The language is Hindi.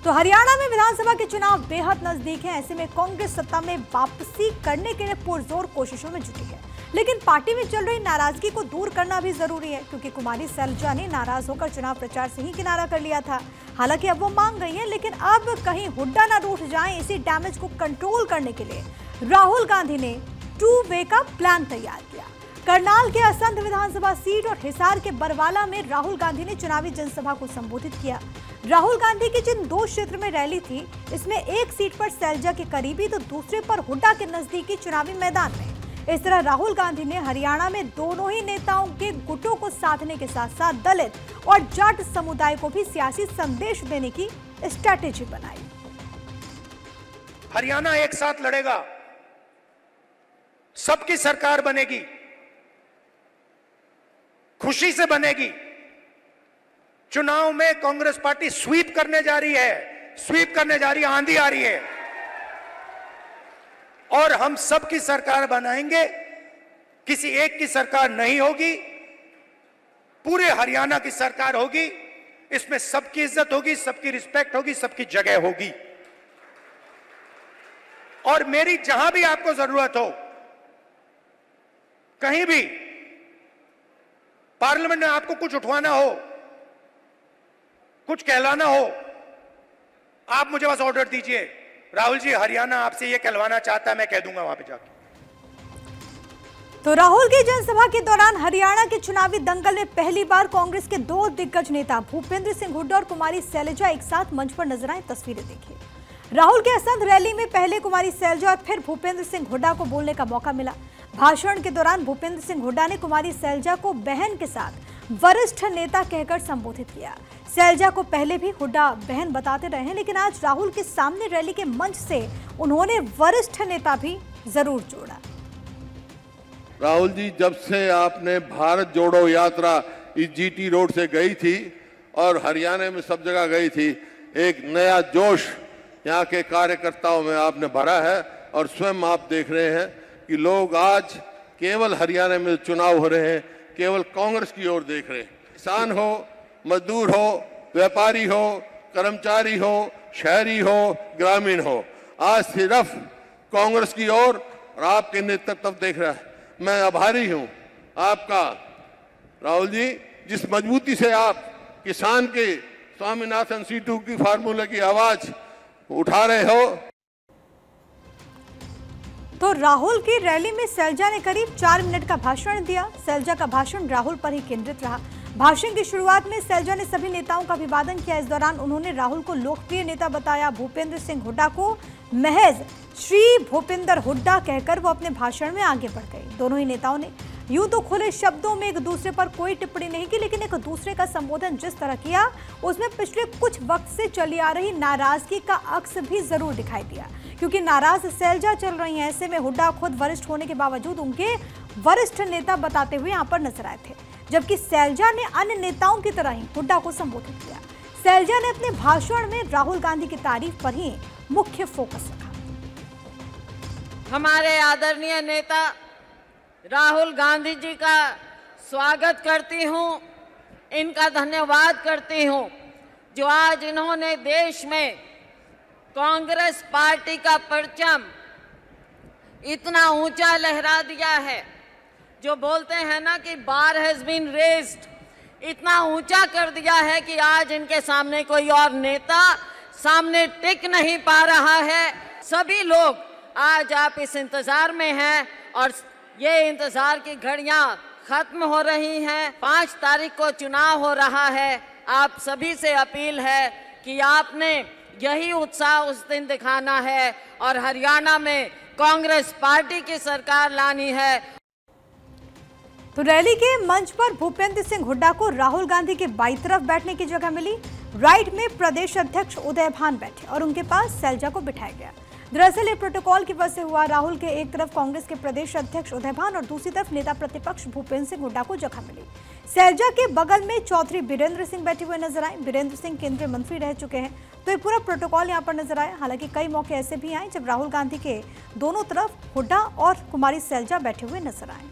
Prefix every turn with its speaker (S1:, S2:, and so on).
S1: तो हरियाणा में विधानसभा के चुनाव बेहद नजदीक हैं। ऐसे में कांग्रेस सत्ता में वापसी करने के लिए पुरजोर कोशिशों में जुटी है, लेकिन पार्टी में चल रही नाराजगी को दूर करना भी जरूरी है, क्योंकि कुमारी सैलजा ने नाराज होकर चुनाव प्रचार से ही किनारा कर लिया था। हालांकि अब वो मांग गई है, लेकिन अब कहीं हुड्डा ना रूठ जाएं, इसी डैमेज को कंट्रोल करने के लिए राहुल गांधी ने 2 वे का प्लान तैयार किया। करनाल के असंध विधानसभा सीट और हिसार के बरवाला में राहुल गांधी ने चुनावी जनसभा को संबोधित किया। राहुल गांधी की जिन 2 क्षेत्र में रैली थी, इसमें एक सीट पर सैलजा के करीबी तो दूसरे पर हुड्डा के नजदीकी चुनावी मैदान में। इस तरह राहुल गांधी ने हरियाणा में दोनों ही नेताओं के गुटों को साधने के साथ साथ दलित और जाट समुदाय को भी सियासी संदेश देने की स्ट्रैटेजी बनाई।
S2: हरियाणा एक साथ लड़ेगा, सबकी सरकार बनेगी, खुशी से बनेगी। चुनाव में कांग्रेस पार्टी स्वीप करने जा रही है, आंधी आ रही है और हम सबकी सरकार बनाएंगे। किसी एक की सरकार नहीं होगी, पूरे हरियाणा की सरकार होगी। इसमें सबकी इज्जत होगी, सबकी रिस्पेक्ट होगी, सबकी जगह होगी। और मेरी जहां भी आपको जरूरत हो, कहीं भी पार्लियामेंट में आपको कुछ उठवाना हो, कुछ कहलाना हो, आप मुझे बस ऑर्डर दीजिए, राहुल जी हरियाणा आपसे ये कहलवाना चाहता है, मैं कह दूंगा वहां पे जाके।
S1: तो राहुल की जनसभा के दौरान हरियाणा के चुनावी दंगल में पहली बार कांग्रेस के 2 दिग्गज नेता भूपेंद्र सिंह हुड्डा और कुमारी सैलजा एक साथ मंच पर नजर आए। तस्वीरें देखिए। राहुल के असंध रैली में पहले कुमारी सैलजा और फिर भूपेंद्र सिंह हुड्डा को बोलने का मौका मिला। भाषण के दौरान भूपेंद्र सिंह हुड्डा ने कुमारी सैलजा को बहन के साथ वरिष्ठ नेता कहकर संबोधित किया। सैलजा को पहले भी हुड्डा बहन बताते रहे हैं, लेकिन आज राहुल के सामने रैली के मंच से उन्होंने वरिष्ठ नेता भी जरूर जोड़ा।
S3: राहुल जी, जब से आपने भारत जोड़ो यात्रा इस जीटी रोड से गई थी और हरियाणा में सब जगह गई थी, एक नया जोश यहाँ के कार्यकर्ताओं में आपने भरा है और स्वयं आप देख रहे हैं कि लोग आज केवल हरियाणा में चुनाव हो रहे हैं, केवल कांग्रेस की ओर देख रहे हैं। किसान हो, मजदूर हो, व्यापारी हो, कर्मचारी हो, शहरी हो, ग्रामीण हो, आज सिर्फ कांग्रेस की ओर और आपके नेतृत्व देख रहा है। मैं आभारी हूं आपका राहुल जी, जिस मजबूती से आप किसान के स्वामीनाथन सीटू की फार्मूला की आवाज उठा रहे हो।
S1: तो राहुल की रैली में सैलजा ने करीब 4 मिनट का भाषण दिया। सैलजा का भाषण राहुल पर ही केंद्रित रहा। भाषण की शुरुआत में सैलजा ने सभी नेताओं का अभिवादन किया। इस दौरान उन्होंने राहुल को लोकप्रिय नेता बताया। भूपेंद्र सिंह हुड्डा को महज श्री भूपेंद्र हुड्डा कहकर वो अपने भाषण में आगे बढ़ गए। दोनों ही नेताओं ने यूं तो खुले शब्दों में एक दूसरे पर कोई टिप्पणी नहीं की, लेकिन एक दूसरे का संबोधन जिस तरह किया, उसमें पिछले कुछ वक्त से चली आ रही नाराजगी का अक्स भी जरूर दिखाई दिया, क्योंकि नाराज सैलजा चल रही हैं। ऐसे में हुड्डा खुद वरिष्ठ होने के बावजूद उनके वरिष्ठ नेता बताते हुए यहाँ पर नजर आए थे, जबकि सैलजा ने अन्य नेताओं की तरह ही हुड्डा को संबोधित किया। सैलजा ने अपने भाषण में राहुल गांधी की तारीफ पर ही मुख्य फोकस रखा।
S4: हमारे आदरणीय नेता राहुल गांधी जी का स्वागत करती हूं, इनका धन्यवाद करती हूं, जो आज इन्होंने देश में कांग्रेस पार्टी का परचम इतना ऊंचा लहरा दिया है। जो बोलते हैं ना कि बार हैज बीन रेज्ड, इतना ऊंचा कर दिया है कि आज इनके सामने कोई और नेता सामने टिक नहीं पा रहा है। सभी लोग आज आप इस इंतजार में हैं और ये इंतजार की घड़ियां खत्म हो रही हैं। 5 तारीख को चुनाव हो रहा है। आप सभी से अपील है कि आपने यही उत्साह उस दिन दिखाना है और हरियाणा में कांग्रेस पार्टी की सरकार लानी है।
S1: तो रैली के मंच पर भूपेंद्र सिंह हुड्डा को राहुल गांधी के बाईं तरफ बैठने की जगह मिली। राइट में प्रदेश अध्यक्ष उदय भान बैठे और उनके पास सैलजा को बिठाया गया। दरअसल ये प्रोटोकॉल की वजह से हुआ। राहुल के एक तरफ कांग्रेस के प्रदेश अध्यक्ष उदय भान और दूसरी तरफ नेता प्रतिपक्ष भूपेंद्र सिंह हुड्डा को जगह मिली। सैलजा के बगल में चौधरी बीरेंद्र सिंह बैठे हुए नजर आए। बीरेंद्र सिंह केंद्रीय मंत्री रह चुके हैं, तो ये पूरा प्रोटोकॉल यहाँ पर नजर आया। हालांकि कई मौके ऐसे भी आए जब राहुल गांधी के दोनों तरफ हुड्डा और कुमारी सैलजा बैठे हुए नजर आए।